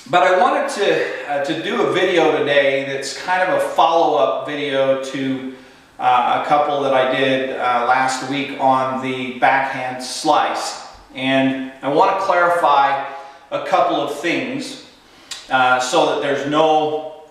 But I wanted to do a video today that's kind of a follow-up video to a couple that I did last week on the backhand slice. And I want to clarify a couple of things so that there's no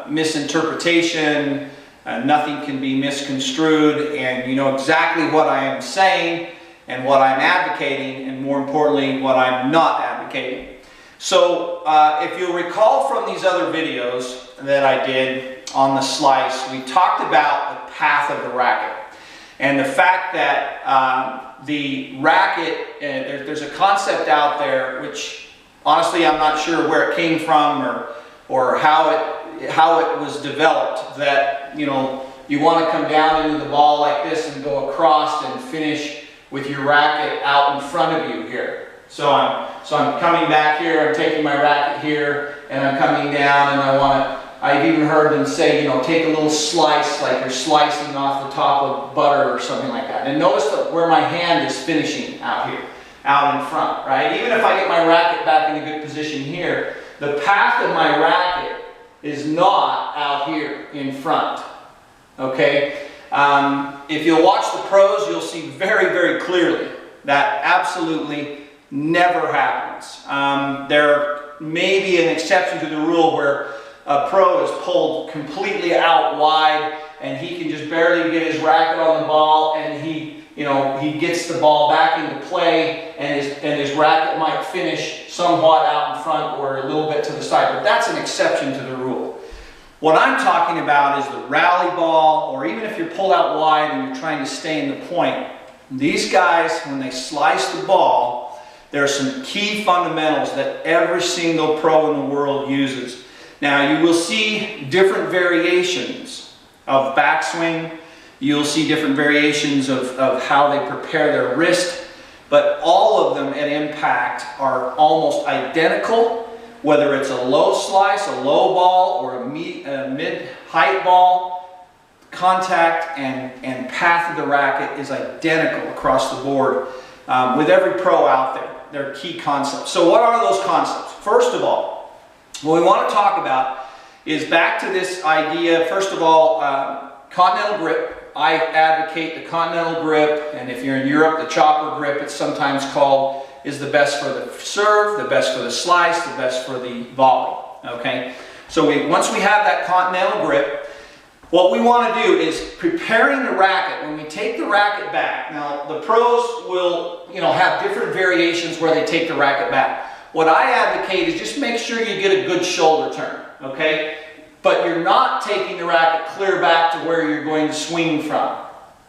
misinterpretation, nothing can be misconstrued, and you know exactly what I am saying and what I'm advocating, and more importantly, what I'm not advocating. So if you'll recall from these other videos that I did on the slice, we talked about the path of the racket and the fact that the racket, there's a concept out there which honestly I'm not sure where it came from or how it was developed, that you know you want to come down into the ball like this and go across and finish with your racket out in front of you here. So I'm coming back here, I'm taking my racket here, and I'm coming down, and I've even heard them say, you know, take a little slice, like you're slicing off the top of butter or something like that. And notice that where my hand is finishing out here, out in front, right? Even if I get my racket back in a good position here, the path of my racket is not out here in front, okay? If you'll watch the pros, you'll see very, very clearly that absolutely never happens. There may be an exception to the rule where a pro is pulled completely out wide and he can just barely get his racket on the ball, and he gets the ball back into play, and his racket might finish somewhat out in front or a little bit to the side, but that's an exception to the rule. What I'm talking about is the rally ball, or even if you're pulled out wide and you're trying to stay in the point. These guys, when they slice the ball, there are some key fundamentals that every single pro in the world uses. Now, you will see different variations of backswing. You'll see different variations of how they prepare their wrist, but all of them at impact are almost identical, whether it's a low slice, a low ball, or a mid-height ball. Contact and path of the racket is identical across the board with every pro out there. They're key concepts. So what are those concepts? First of all, what we want to talk about is back to this idea. First of all, continental grip. I advocate the continental grip, and if you're in Europe, the chopper grip, it's sometimes called, is the best for the serve, the best for the slice, the best for the volley. Okay? So once we have that continental grip, what we want to do is preparing the racket. When we take the racket back, now the pros will, have different variations where they take the racket back. What I advocate is just make sure you get a good shoulder turn, okay? But you're not taking the racket clear back to where you're going to swing from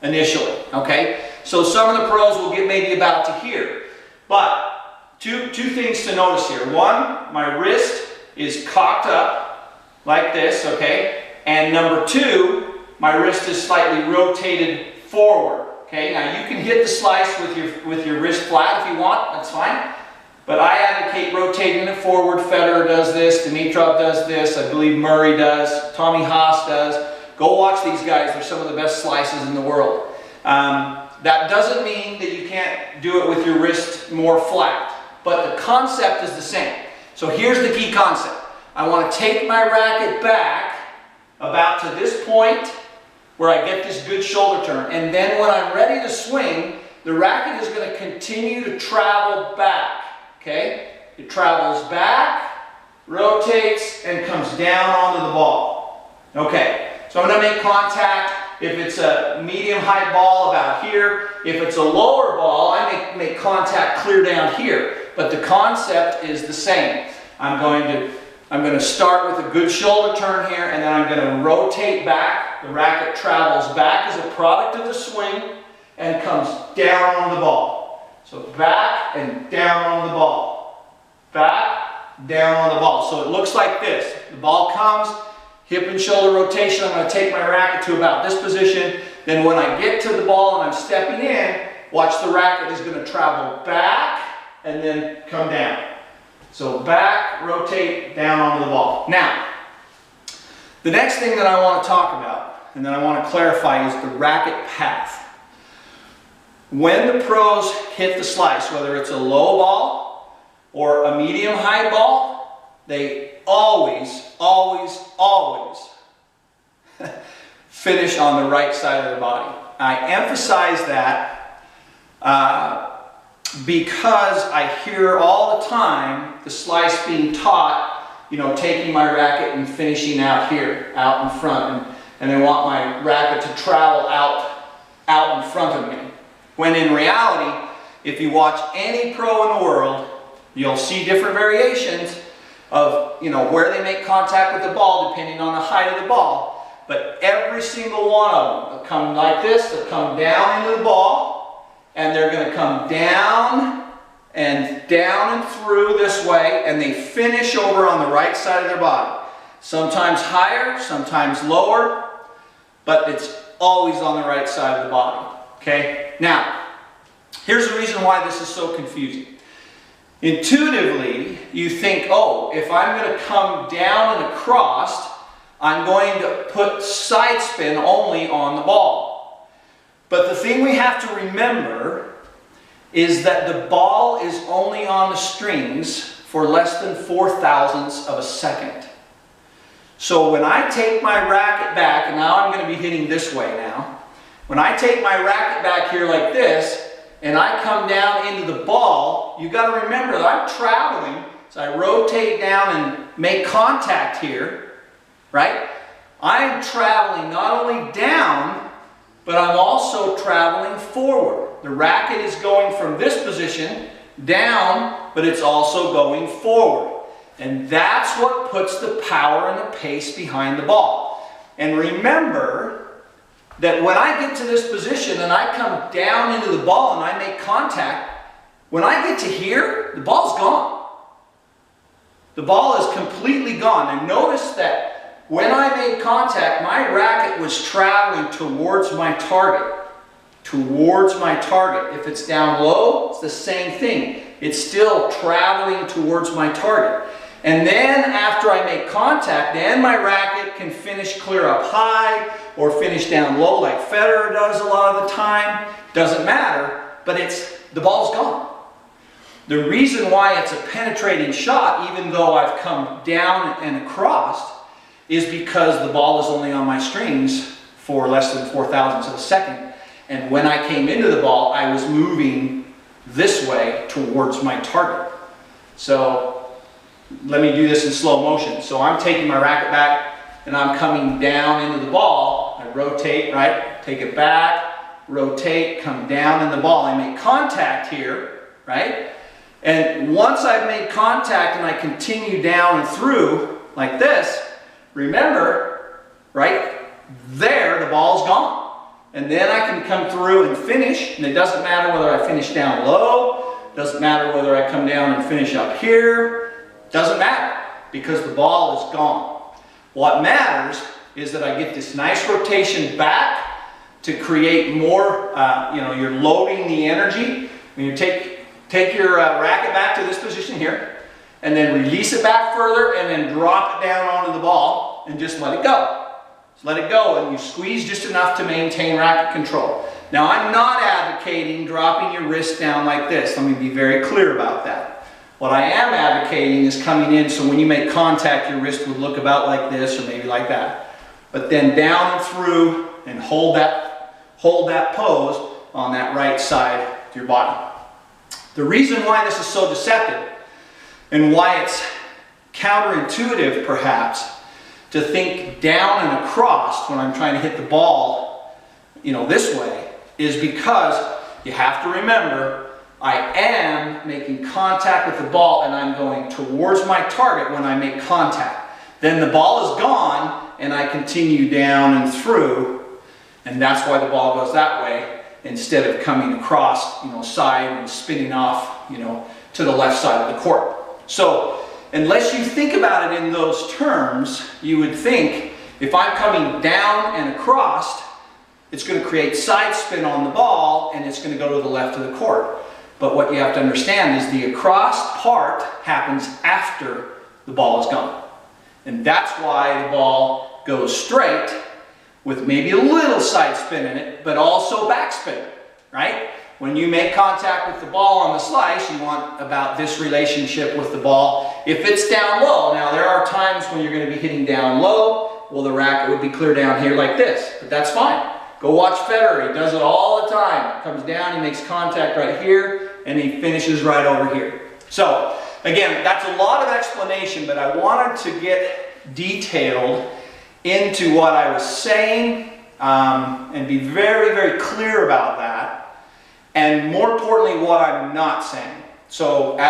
initially, okay? So some of the pros will get maybe about to here. But two things to notice here. One, my wrist is cocked up like this, okay? And number two, my wrist is slightly rotated forward. Okay, now you can hit the slice with your wrist flat if you want, that's fine. But I advocate rotating it forward. Federer does this, Dimitrov does this, I believe Murray does, Tommy Haas does. Go watch these guys, they're some of the best slices in the world. That doesn't mean that you can't do it with your wrist more flat, but the concept is the same. So here's the key concept. I want to take my racket back about to this point where I get this good shoulder turn, and then when I'm ready to swing, the racket is going to continue to travel back, okay? It travels back, rotates, and comes down onto the ball. Okay, so I'm going to make contact. If it's a medium-height ball about here, if it's a lower ball, I make contact clear down here, but the concept is the same. I'm going to start with a good shoulder turn here, and then I'm going to rotate back. The racket travels back as a product of the swing and comes down on the ball. So back and down on the ball. Back, down on the ball. So it looks like this. The ball comes, hip and shoulder rotation. I'm going to take my racket to about this position. Then when I get to the ball and I'm stepping in, watch the racket is going to travel back and then come down. So back, rotate, down onto the ball. Now, the next thing that I want to talk about, and that I want to clarify, is the racket path. When the pros hit the slice, whether it's a low ball or a medium high ball, they always, always, always finish on the right side of the body. I emphasize that because I hear all the time the slice being taught, you know, taking my racket and finishing out here, out in front, and they want my racket to travel out in front of me. When in reality, if you watch any pro in the world, you'll see different variations of, you know, where they make contact with the ball depending on the height of the ball. But every single one of them will come like this, they'll come down into the ball, and they're going to come down and through this way, and they finish over on the right side of their body. Sometimes higher, sometimes lower, but it's always on the right side of the body. Okay? Now, here's the reason why this is so confusing. Intuitively, you think, oh, if I'm going to come down and across, I'm going to put side spin only on the ball. But the thing we have to remember is that the ball is only on the strings for less than 4/1000ths of a second. So when I take my racket back, and now I'm going to be hitting this way now. When I take my racket back here like this, and I come down into the ball, you got to remember that I'm traveling. So I rotate down and make contact here. Right? I'm traveling not only down, but I'm also traveling forward. The racket is going from this position down, but it's also going forward. And that's what puts the power and the pace behind the ball. And remember that when I get to this position and I come down into the ball and I make contact, when I get to here, the ball's gone. The ball is completely gone. And notice that when I made contact, my racket was traveling towards my target. Towards my target. If it's down low, it's the same thing. It's still traveling towards my target. And then after I make contact, then my racket can finish clear up high or finish down low like Federer does a lot of the time. Doesn't matter, but the ball's gone. The reason why it's a penetrating shot, even though I've come down and across, is because the ball is only on my strings for less than 4/1000ths of a second. And when I came into the ball, I was moving this way towards my target. So let me do this in slow motion. So I'm taking my racket back and I'm coming down into the ball. I rotate, right? Take it back, rotate, come down in the ball. I make contact here, right? And once I've made contact and I continue down and through like this, remember, right there, the ball's gone. And then I can come through and finish, and it doesn't matter whether I finish down low, doesn't matter whether I come down and finish up here, doesn't matter, because the ball is gone. What matters is that I get this nice rotation back to create more, you're loading the energy. When you take your racket back to this position here, and then release it back further, and then drop it down onto the ball, and just let it go. Just let it go, and you squeeze just enough to maintain racket control. Now, I'm not advocating dropping your wrist down like this. Let me be very clear about that. What I am advocating is coming in, so when you make contact, your wrist would look about like this, or maybe like that. But then down and through, and hold that pose on that right side of your body. The reason why this is so deceptive, and why it's counterintuitive perhaps, to think down and across when I'm trying to hit the ball, this way, is because you have to remember I am making contact with the ball and I'm going towards my target when I make contact. Then the ball is gone and I continue down and through, and that's why the ball goes that way instead of coming across, side and spinning off, to the left side of the court. So unless you think about it in those terms, you would think if I'm coming down and across, it's going to create side spin on the ball and it's going to go to the left of the court. But what you have to understand is the across part happens after the ball is gone. And that's why the ball goes straight with maybe a little side spin in it, but also backspin, right? when you make contact with the ball on the slice, you want about this relationship with the ball. If it's down low, now there are times when you're going to be hitting down low, well, the racket would be clear down here like this, but that's fine. Go watch Federer, he does it all the time. Comes down, he makes contact right here, and he finishes right over here. So, again, that's a lot of explanation, but I wanted to get detailed into what I was saying and be very, very clear about that. And more importantly, what I'm not saying. So